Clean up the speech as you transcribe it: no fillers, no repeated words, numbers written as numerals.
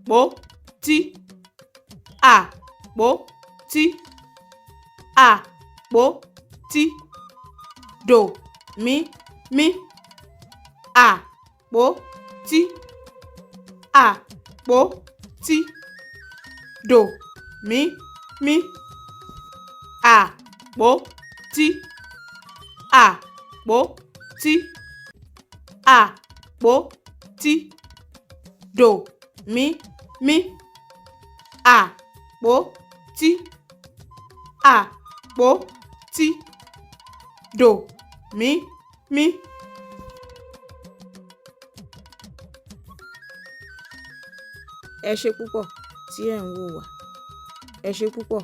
àpótí, àpótí, àpótí, dòmímí, àpótí, àpótí, dòmímí, àpótí, àpótí, àpótí, dòmímí, àpótí, àpótí, dòmímí. Ẹ ṣé púpọ̀ tí ẹ̀ ń wò wá. Ẹ ṣé púpọ̀.